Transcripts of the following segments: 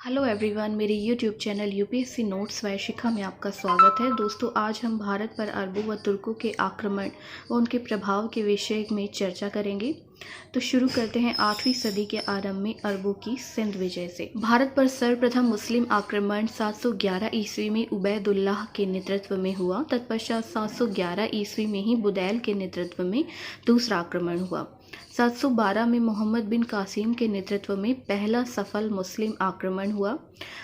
Hello everyone, मेरे YouTube channel UPSC notes by Shikha में आपका स्वागत है। दोस्तों, आज हम भारत पर अरबों व तुर्कों के आक्रमण व उनके प्रभाव के विषय में चर्चा करेंगे। तो शुरू करते हैं 8वीं सदी के आरंभ में अरबों की सिंध विजय से। भारत पर सर्वप्रथम मुस्लिम आक्रमण 711 ईस्वी में उबैदुल्लाह के नेतृत्व में हुआ। तत्पश्चात 711 ईस्वी में ही बुदैल के नेतृत्व में दूसरा आक्रमण हुआ। 712 में मोहम्मद बिन कासिम के नेतृत्व में पहला सफल मुस्लिम आक्रमण हुआ।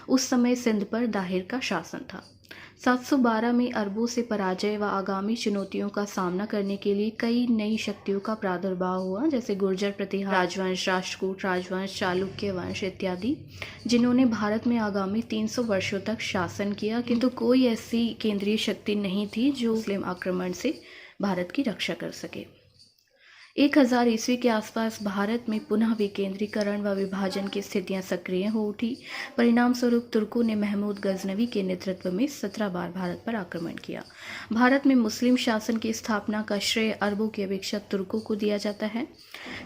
उस समय सिंध पर दाहिर का शासन था। 712 में अरबों से पराजय व आगामी चुनौतियों का सामना करने के लिए कई नई शक्तियों का प्रादुर्भाव हुआ, जैसे गुर्जर प्रतिहार राजवंश, राष्ट्रकूट राजवंश, चालुक्य वंश इत्यादि, जिन्होंने भारत में आगामी 300 वर्षों तक शासन किया। किंतु कोई ऐसी केंद्रीय शक्ति नहीं थी जो मुस्लिम आक्रमण से भारत की रक्षा कर सके। 1000 ईस्वी के आसपास भारत में पुनः विकेंद्रीकरण व विभाजन की स्थितियां सक्रिय हो उठी। परिणाम स्वरूप तुर्कों ने महमूद गजनवी के नेतृत्व में 17 बार भारत पर आक्रमण किया। भारत में मुस्लिम शासन की स्थापना का श्रेय अरबों की अपेक्षा तुर्कों को दिया जाता है।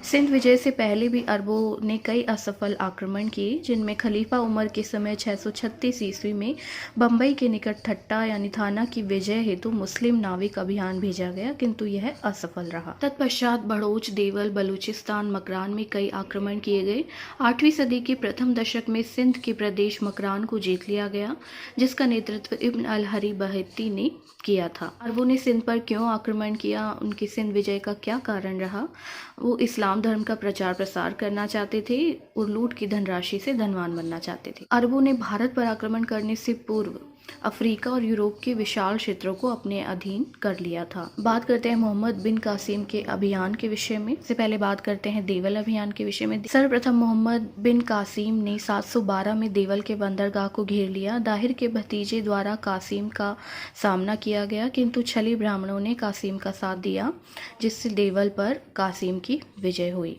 सिंध विजय से पहले भी अरबों ने कई असफल आक्रमण किए, जिनमें खलीफा उमर के समय 636 ईस्वी में बम्बई के निकट ठट्टा यानी थाना की विजय हेतु मुस्लिम नाविक अभियान भेजा गया, किंतु यह असफल रहा। तत्पश्चात बड़ोच, देवल, बलूचिस्तान, मकरान में कई आक्रमण किए गए। 8वीं सदी के प्रथम दशक में सिंध के प्रदेश मकरान को जीत लिया गया, जिसका नेतृत्व इब्न अल-हरी बहती ने किया था। अरबों ने सिंध पर क्यों आक्रमण किया, उनकी सिंध विजय का क्या कारण रहा? वो इस्लाम धर्म का प्रचार प्रसार करना चाहते थे और लूट की धनराशि से धनवान बनना चाहते थे। अरबों ने भारत पर आक्रमण करने से पूर्व अफ्रीका और यूरोप के विशाल क्षेत्रों को अपने अधीन कर लिया था। बात करते हैं मोहम्मद बिन कासिम के अभियान के विषय में। इससे पहले बात करते हैं देवल अभियान के विषय में। सर्वप्रथम मोहम्मद बिन कासिम ने 712 में देवल के बंदरगाह को घेर लिया। दाहिर के भतीजे द्वारा कासिम का सामना किया गया, किंतु छली ब्राह्मणों ने कासिम का साथ दिया, जिससे देवल पर कासिम की विजय हुई।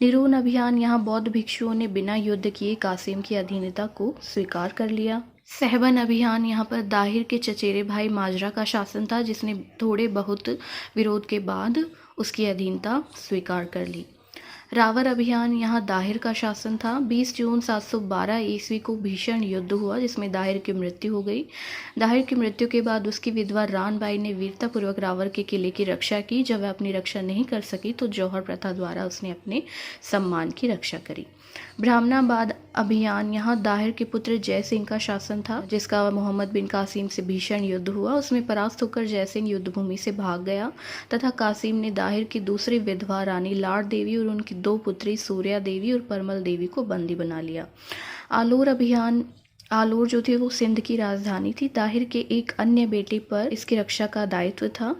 निरून अभियान, यहाँ बौद्ध भिक्षुओं ने बिना युद्ध किए कासिम की अधीनता को स्वीकार कर लिया। सहबन अभियान, यहाँ पर दाहिर के चचेरे भाई माजरा का शासन था, जिसने थोड़े बहुत विरोध के बाद उसकी अधीनता स्वीकार कर ली। रावर अभियान, यहाँ दाहिर का शासन था। 20 जून 712 ईस्वी को भीषण युद्ध हुआ, जिसमें दाहिर की मृत्यु हो गई। दाहिर की मृत्यु के बाद उसकी विधवा रान बाई ने वीरतापूर्वक रावर के किले की रक्षा की। जब वह अपनी रक्षा नहीं कर सकी तो जौहर प्रथा द्वारा उसने अपने सम्मान की रक्षा करी। ब्राह्मणाबाद अभियान, यहाँ दाहिर के पुत्र जय सिंह का शासन था, जिसका मोहम्मद बिन कासिम से भीषण युद्ध हुआ। उसमें परास्त होकर जय सिंह युद्धभूमि से भाग गया तथा कासिम ने दाहिर की दूसरी विधवा रानी लाड़ देवी और उनकी 2 पुत्री सूर्या देवी और परमल देवी को बंदी बना लिया। आलोर अभियान, आलोर जो थी वो सिंध की राजधानी थी। दाहिर के एक अन्य बेटे पर इसकी रक्षा का दायित्व था,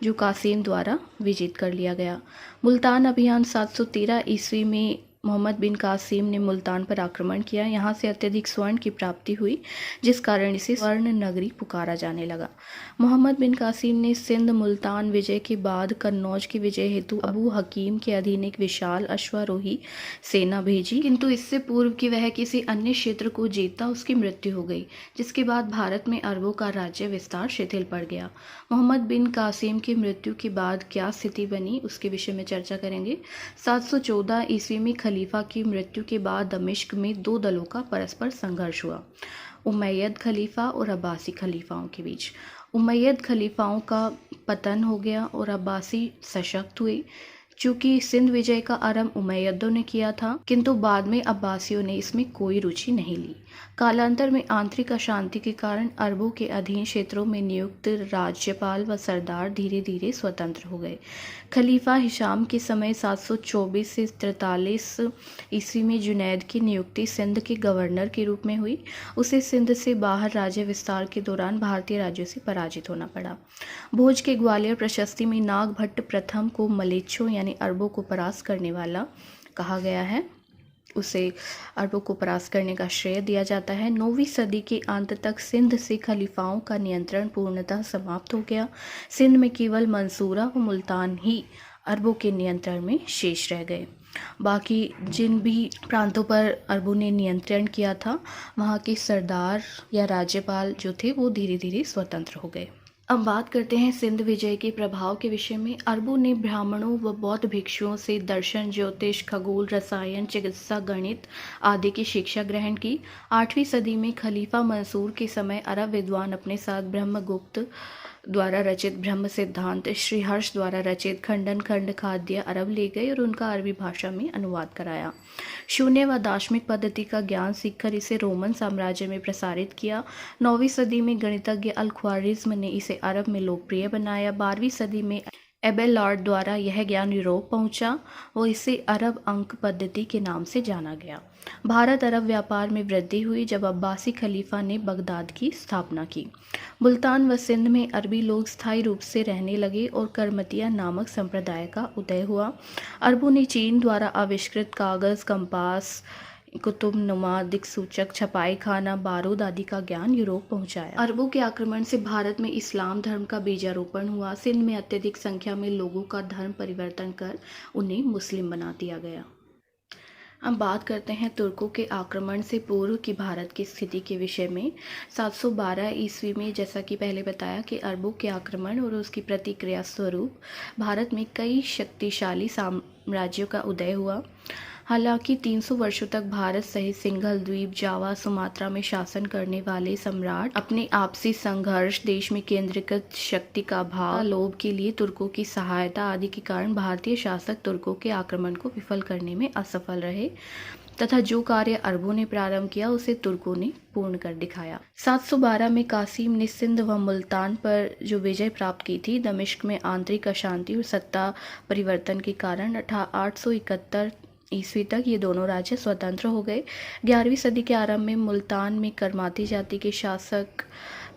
जो कासिम द्वारा विजित कर लिया गया। मुल्तान अभियान, 713 ईस्वी में मोहम्मद बिन कासिम ने मुल्तान पर आक्रमण किया। यहाँ से अत्यधिक स्वर्ण की प्राप्ति हुई, जिस कारण इसे स्वर्ण नगरी पुकारा जाने लगा। मोहम्मद बिन कासिम ने सिंध मुल्तान विजय के बाद कन्नौज की विजय हेतु अबू हकीम के अधीन एक विशाल अश्वारोही सेना भेजी, किंतु इससे पूर्व कि वह किसी अन्य क्षेत्र को जीतता उसकी मृत्यु हो गई, जिसके बाद भारत में अरबों का राज्य विस्तार शिथिल पड़ गया। मोहम्मद बिन कासिम की मृत्यु के बाद क्या स्थिति बनी, उसके विषय में चर्चा करेंगे। 714 ईस्वी में खलीफा की मृत्यु के बाद दमिश्क में 2 दलों का परस्पर संघर्ष हुआ, उमैयद खलीफा और अब्बासी खलीफाओं के बीच। उमैयद खलीफाओं का पतन हो गया और अब्बासी सशक्त हुए। चूंकि सिंध विजय का आरंभ उमैयदों ने किया था, किंतु बाद में अब्बासियों ने इसमें कोई रुचि नहीं ली। कालांतर में आंतरिक अशांति के कारण अरबों के अधीन क्षेत्रों में नियुक्त राज्यपाल व सरदार धीरे धीरे स्वतंत्र हो गए। खलीफा हिशाम के समय 724 से 43 ईस्वी में जुनैद की नियुक्ति सिंध के गवर्नर के रूप में हुई। उसे सिंध से बाहर राज्य विस्तार के दौरान भारतीय राज्यों से पराजित होना पड़ा। भोज के ग्वालियर प्रशस्ति में नागभट्ट प्रथम को मलेच्छों यानी अरबों को परास्त करने वाला कहा गया है। उसे अरबों को परास्त करने का श्रेय दिया जाता है। 9वीं सदी के अंत तक सिंध से खलीफाओं का नियंत्रण पूर्णतः समाप्त हो गया। सिंध में केवल मंसूरा व मुल्तान ही अरबों के नियंत्रण में शेष रह गए। बाकी जिन भी प्रांतों पर अरबों ने नियंत्रण किया था, वहाँ के सरदार या राज्यपाल जो थे वो धीरे धीरे स्वतंत्र हो गए। अब बात करते हैं सिंध विजय के प्रभाव के विषय में। अरबों ने ब्राह्मणों व बौद्ध भिक्षुओं से दर्शन, ज्योतिष, खगोल, रसायन, चिकित्सा, गणित आदि की शिक्षा ग्रहण की। 8वीं सदी में खलीफा मंसूर के समय अरब विद्वान अपने साथ ब्रह्मगुप्त द्वारा रचित ब्रह्म सिद्धांत, श्रीहर्ष द्वारा रचित खंडन खंड खाद्य अरब ले गए और उनका अरबी भाषा में अनुवाद कराया। शून्य व दार्शनिक पद्धति का ज्ञान सीखकर इसे रोमन साम्राज्य में प्रसारित किया। 9वीं सदी में गणितज्ञ अल ख्वारिज्म ने इसे अरब में लोकप्रिय बनाया। 12वीं सदी में एबेलार्ड द्वारा यह ज्ञान यूरोप पहुंचा और इसे अरब अंक पद्धति के नाम से जाना गया। भारत अरब व्यापार में वृद्धि हुई जब अब्बासी खलीफा ने बगदाद की स्थापना की। मुल्तान व सिंध में अरबी लोग स्थायी रूप से रहने लगे और करमतिया नामक संप्रदाय का उदय हुआ। अरबों ने चीन द्वारा आविष्कृत कागज़, कंपास, कुतुबनुमा, दिक्सूचक, छपाई खाना, बारूद आदि का ज्ञान यूरोप पहुंचाया। अरबों के आक्रमण से भारत में इस्लाम धर्म का बीजारोपण हुआ। सिंध में अत्यधिक संख्या में लोगों का धर्म परिवर्तन कर उन्हें मुस्लिम बना दिया गया। अब बात करते हैं तुर्कों के आक्रमण से पूर्व की भारत की स्थिति के विषय में। 712 ईस्वी में, जैसा कि पहले बताया, कि अरबों के आक्रमण और उसकी प्रतिक्रिया स्वरूप भारत में कई शक्तिशाली साम्राज्यों का उदय हुआ। हालांकि 300 वर्षों तक भारत सहित सिंघल द्वीप, जावा, सुमात्रा में शासन करने वाले सम्राट अपने आपसी संघर्ष, देश में केंद्रीकृत शक्ति का अभाव, लोभ के लिए तुर्कों की सहायता आदि के कारण भारतीय शासक तुर्कों के आक्रमण को विफल करने में असफल रहे तथा जो कार्य अरबों ने प्रारंभ किया उसे तुर्कों ने पूर्ण कर दिखाया। 712 में कासिम ने सिंध व मुल्तान पर जो विजय प्राप्त की थी, दमिश्क में आंतरिक अशांति और सत्ता परिवर्तन के कारण 871 ईस्वी तक ये दोनों राज्य स्वतंत्र हो गए। 11वीं सदी के आरंभ में मुल्तान में करमाती जाति के शासक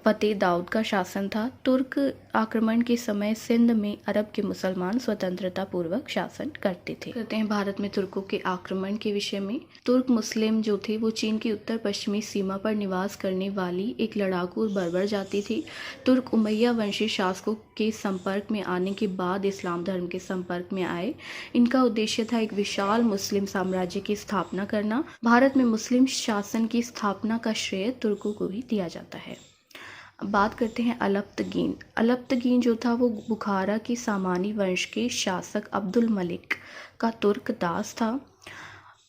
फतेह दाऊद का शासन था। तुर्क आक्रमण के समय सिंध में अरब के मुसलमान स्वतंत्रता पूर्वक शासन करते थे। कहते हैं भारत में तुर्कों के आक्रमण के विषय में। तुर्क मुस्लिम जो थे वो चीन की उत्तर पश्चिमी सीमा पर निवास करने वाली एक लड़ाकू और बर्बर जाति थी। तुर्क उमैया वंशी शासकों के संपर्क में आने के बाद इस्लाम धर्म के संपर्क में आए। इनका उद्देश्य था एक विशाल मुस्लिम साम्राज्य की स्थापना करना। भारत में मुस्लिम शासन की स्थापना का श्रेय तुर्कों को ही दिया जाता है। बात करते हैं अलप्तगीन। अलप्तगीन जो था वो बुखारा की सामानी वंश के शासक अब्दुल मलिक का तुर्क दास था।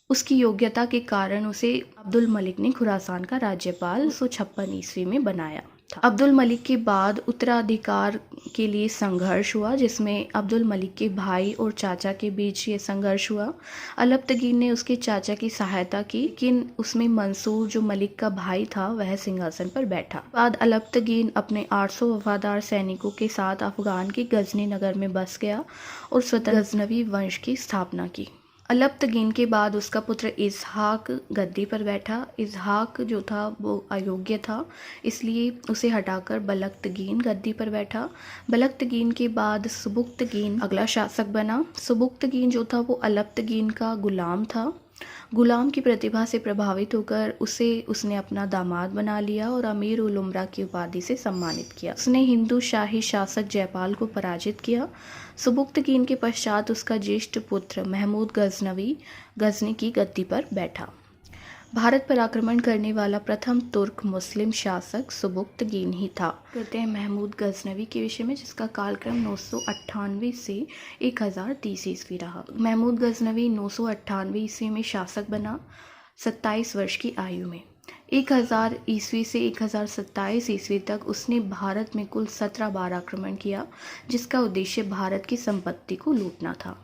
उसकी योग्यता के कारण उसे अब्दुल मलिक ने खुरासान का राज्यपाल 156 ईस्वी में बनाया था। अब्दुल मलिक के बाद उत्तराधिकार के लिए संघर्ष हुआ, जिसमें अब्दुल मलिक के भाई और चाचा के बीच ये संघर्ष हुआ। अलप्तगीन ने उसके चाचा की सहायता की, लेकिन उसमें मंसूर जो मलिक का भाई था वह सिंहासन पर बैठा। बाद अलप्तगीन अपने 800 वफादार सैनिकों के साथ अफगान के गजनी नगर में बस गया और स्वतंत्र गजनवी वंश की स्थापना की। अलप्तगीन के बाद उसका पुत्र इजहाक गद्दी पर बैठा। इजहाक जो था वो अयोग्य था, इसलिए उसे हटाकर बलक्तगीन गद्दी पर बैठा। बलक्तगीन के बाद सुबुक्तगीन अगला शासक बना। सुबुक्तगीन जो था वो अलप्तगीन का गुलाम था। गुलाम की प्रतिभा से प्रभावित होकर उसने अपना दामाद बना लिया और अमीर उल उमरा की उपाधि से सम्मानित किया। उसने हिंदू शाही शासक जयपाल को पराजित किया। सुबुक्तगीन के पश्चात उसका ज्येष्ठ पुत्र महमूद गजनी की गद्दी पर बैठा। भारत पर आक्रमण करने वाला प्रथम तुर्क मुस्लिम शासक सुबुक्तगीन ही था। कहते हैं महमूद गजनवी के विषय में, जिसका कालक्रम 998 से 1030 ईस्वी रहा। महमूद गजनवी 998 ईस्वी में शासक बना 27 वर्ष की आयु में। 1000 ईस्वी से 1027 ईस्वी तक उसने भारत में कुल 17 बार आक्रमण किया, जिसका उद्देश्य भारत की संपत्ति को लूटना था।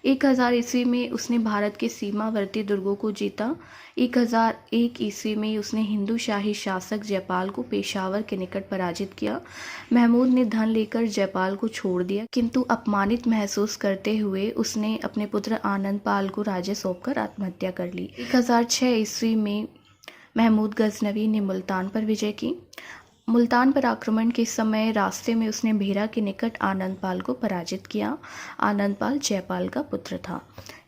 1000 ईस्वी में उसने भारत के सीमावर्ती दुर्गों को जीता। 1001 ईस्वी में उसने हिंदू शाही शासक जयपाल को पेशावर के निकट पराजित किया। महमूद ने धन लेकर जयपाल को छोड़ दिया, किंतु अपमानित महसूस करते हुए उसने अपने पुत्र आनंदपाल को राज्य सौंपकर आत्महत्या कर ली। 1006 ईस्वी में महमूद गजनवी ने मुल्तान पर विजय की। मुल्तान पर आक्रमण के समय रास्ते में उसने भेरा के निकट आनंदपाल को पराजित किया। आनंदपाल जयपाल का पुत्र था।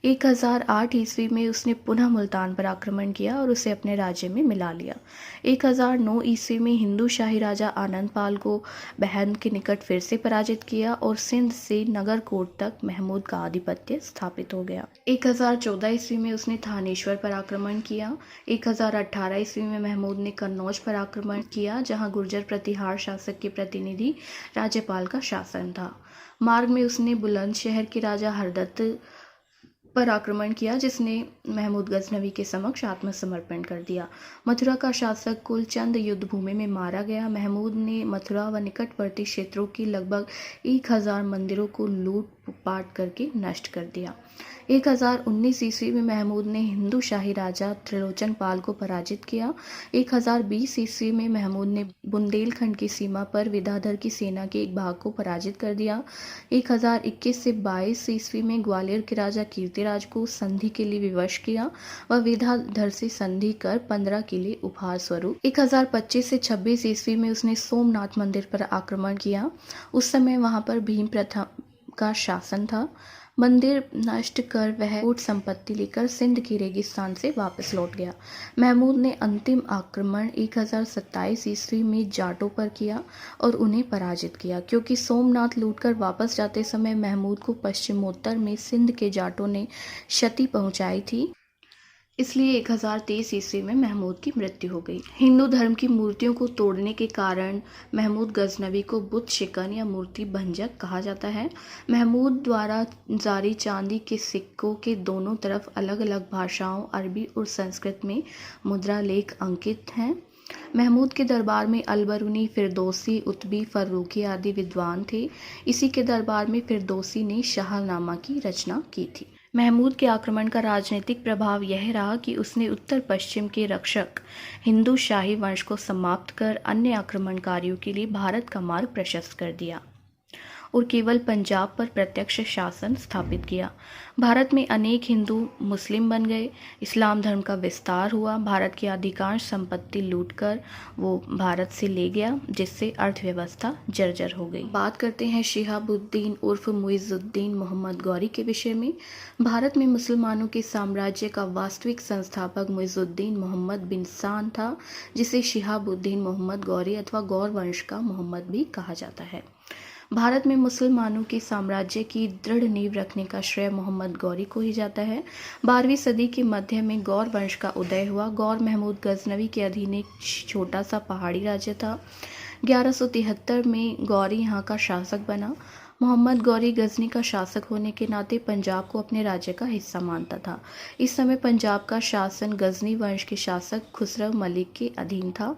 1008 ईस्वी में उसने पुनः मुल्तान पर आक्रमण किया और उसे अपने राज्य में मिला लिया। 1009 ईस्वी में हिंदू शाही राजा आनंद पाल को बहन के निकट फिर से पराजित किया और सिंध से नगरकोट तक महमूद का आधिपत्य स्थापित हो गया। 1014 ईस्वी में उसने थानेश्वर पर आक्रमण किया। 1018 ईस्वी में महमूद ने कन्नौज पर आक्रमण किया, जहां गुर्जर प्रतिहार शासक के प्रतिनिधि राज्यपाल का शासन था। मार्ग में उसने बुलंदशहर के राजा हरदत्त पर आक्रमण किया, जिसने महमूद गजनवी के समक्ष आत्मसमर्पण कर दिया। मथुरा का शासक कुलचंद युद्ध भूमि में मारा गया। महमूद ने मथुरा व निकटवर्ती क्षेत्रों के लगभग 1000 मंदिरों को लूट-पाट करके नष्ट कर दिया। 1019 ईस्वी में महमूद ने हिंदू शाही राजा त्रिलोचन पाल को पराजित किया। 1020 ईस्वी में महमूद ने बुंदेलखंड की सीमा पर विद्याधर की सेना के एक भाग को पराजित कर दिया। 1021 से 22 ईस्वी में ग्वालियर के राजा कीर्तिराज को संधि के लिए विवश किया व विद्याधर से संधि कर 15 किले उपहार स्वरूप। 1025 से 26 ईस्वी में उसने सोमनाथ मंदिर पर आक्रमण किया। उस समय वहां पर भीम प्रथम का शासन था। मंदिर नष्ट कर वह कूट संपत्ति लेकर सिंध के रेगिस्तान से वापस लौट गया। महमूद ने अंतिम आक्रमण 1027 ईस्वी में जाटों पर किया और उन्हें पराजित किया, क्योंकि सोमनाथ लूटकर वापस जाते समय महमूद को पश्चिमोत्तर में सिंध के जाटों ने क्षति पहुंचाई थी, इसलिए 1023 ईस्वी में महमूद की मृत्यु हो गई। हिंदू धर्म की मूर्तियों को तोड़ने के कारण महमूद गजनवी को बुत शिकन या मूर्ति भंजक कहा जाता है। महमूद द्वारा जारी चांदी के सिक्कों के दोनों तरफ अलग अलग भाषाओं अरबी और संस्कृत में मुद्रा लेख अंकित हैं। महमूद के दरबार में अलबरूनी, फिरदौसी, उतबी, फर्रुखी आदि विद्वान थे। इसी के दरबार में फिरदौसी ने शाहनामा की रचना की थी। महमूद के आक्रमण का राजनीतिक प्रभाव यह रहा कि उसने उत्तर पश्चिम के रक्षक हिंदू शाही वंश को समाप्त कर अन्य आक्रमणकारियों के लिए भारत का मार्ग प्रशस्त कर दिया और केवल पंजाब पर प्रत्यक्ष शासन स्थापित किया। भारत में अनेक हिंदू मुस्लिम बन गए। इस्लाम धर्म का विस्तार हुआ। भारत की अधिकांश संपत्ति लूटकर वो भारत से ले गया, जिससे अर्थव्यवस्था जर्जर हो गई। बात करते हैं शिहाबुद्दीन उर्फ मुइजुद्दीन मोहम्मद गौरी के विषय में। भारत में मुसलमानों के साम्राज्य का वास्तविक संस्थापक मुइजुद्दीन मोहम्मद बिन सान था, जिसे शिहाबुद्दीन मोहम्मद गौरी अथवा गौर वंश का मोहम्मद भी कहा जाता है। भारत में मुसलमानों के साम्राज्य की दृढ़ नींव रखने का श्रेय मोहम्मद गौरी को ही जाता है। 12वीं सदी के मध्य में गौर वंश का उदय हुआ। गौर महमूद गजनवी के अधीन एक छोटा सा पहाड़ी राज्य था। 1173 में गौरी यहाँ का शासक बना। मोहम्मद गौरी गजनी का शासक होने के नाते पंजाब को अपने राज्य का हिस्सा मानता था। इस समय पंजाब का शासन गजनी वंश के शासक खुसरव मलिक के अधीन था।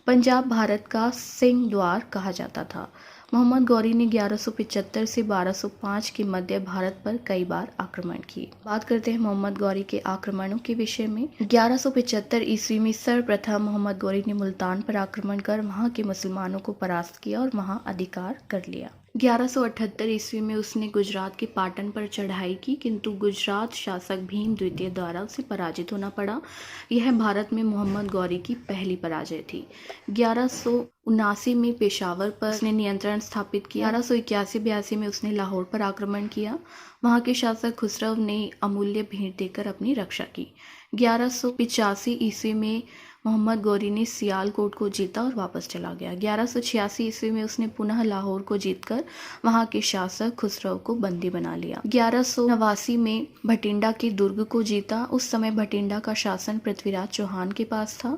पंजाब भारत का सिंह द्वार कहा जाता था। मोहम्मद गौरी ने 1175 से 1205 के मध्य भारत पर कई बार आक्रमण किए। बात करते हैं मोहम्मद गौरी के आक्रमणों के विषय में। 1175 ईस्वी में सर्वप्रथम मोहम्मद गौरी ने मुल्तान पर आक्रमण कर वहां के मुसलमानों को परास्त किया और वहां अधिकार कर लिया। 1178 ईस्वी में उसने गुजरात के पाटन पर चढ़ाई की, किंतु गुजरात शासक भीम द्वितीय द्वारा उसे पराजित होना पड़ा। यह भारत में मोहम्मद गौरी की पहली पराजय थी। 1179 में पेशावर पर उसने नियंत्रण स्थापित किया। 1181-82 में उसने लाहौर पर आक्रमण किया। वहां के शासक खुसरव ने अमूल्य भेंट देकर अपनी रक्षा की। 1185 ईस्वी में मोहम्मद गौरी ने सियालकोट को जीता और वापस चला गया। 1186 ईस्वी में उसने पुनः लाहौर को जीतकर वहां के शासक खुसरव को बंदी बना लिया। 1189 में भटिंडा के दुर्ग को जीता। उस समय भटिंडा का शासन पृथ्वीराज चौहान के पास था,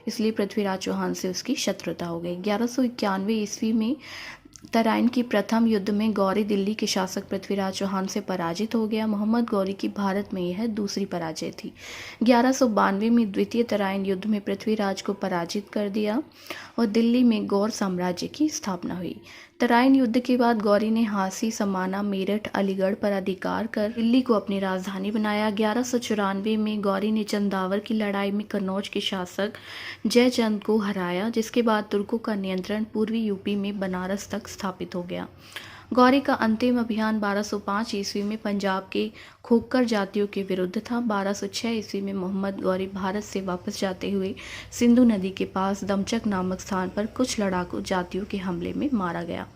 इसलिए पृथ्वीराज चौहान से उसकी शत्रुता हो गई। 1191 ईस्वी में तराइन की प्रथम युद्ध में गौरी दिल्ली के शासक पृथ्वीराज चौहान से पराजित हो गया। मोहम्मद गौरी की भारत में यह दूसरी पराजय थी। 1192 में द्वितीय तराइन युद्ध में पृथ्वीराज को पराजित कर दिया और दिल्ली में गौर साम्राज्य की स्थापना हुई। तराइन युद्ध के बाद गौरी ने हांसी, समाना, मेरठ, अलीगढ़ पर अधिकार कर दिल्ली को अपनी राजधानी बनाया। 1194 में गौरी ने चंदावर की लड़ाई में कन्नौज के शासक जयचंद को हराया, जिसके बाद तुर्कों का नियंत्रण पूर्वी यूपी में बनारस तक स्थापित हो गया। गौरी का अंतिम अभियान 1205 ईस्वी में पंजाब के खोखर जातियों के विरुद्ध था। 1206 ईस्वी में मोहम्मद गौरी भारत से वापस जाते हुए सिंधु नदी के पास दमचक नामक स्थान पर कुछ लड़ाकू जातियों के हमले में मारा गया।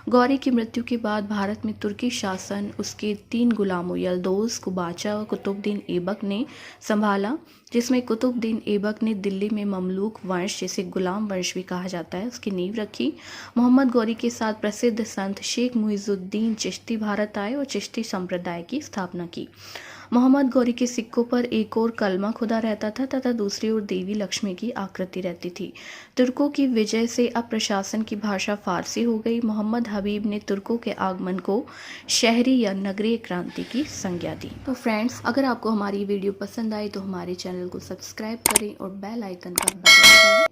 गौरी की मृत्यु के बाद भारत में तुर्की शासन उसके 3 गुलामों यल्दोज, कुबाचा और कुतुबुद्दीन ऐबक ने संभाला, जिसमें कुतुबुद्दीन ऐबक ने दिल्ली में ममलूक वंश, जिसे गुलाम वंश भी कहा जाता है, उसकी नींव रखी। मोहम्मद गौरी के साथ प्रसिद्ध संत शेख मुइजुद्दीन चिश्ती भारत आए और चिश्ती संप्रदाय की स्थापना की। मोहम्मद गौरी के सिक्कों पर एक ओर कलमा खुदा रहता था तथा दूसरी ओर देवी लक्ष्मी की आकृति रहती थी। तुर्कों की विजय से अब प्रशासन की भाषा फारसी हो गई। मोहम्मद हबीब ने तुर्कों के आगमन को शहरी या नगरीय क्रांति की संज्ञा दी। तो फ्रेंड्स, अगर आपको हमारी वीडियो पसंद आई तो हमारे चैनल को सब्सक्राइब करें और बेल आइकन का बटन दबाएं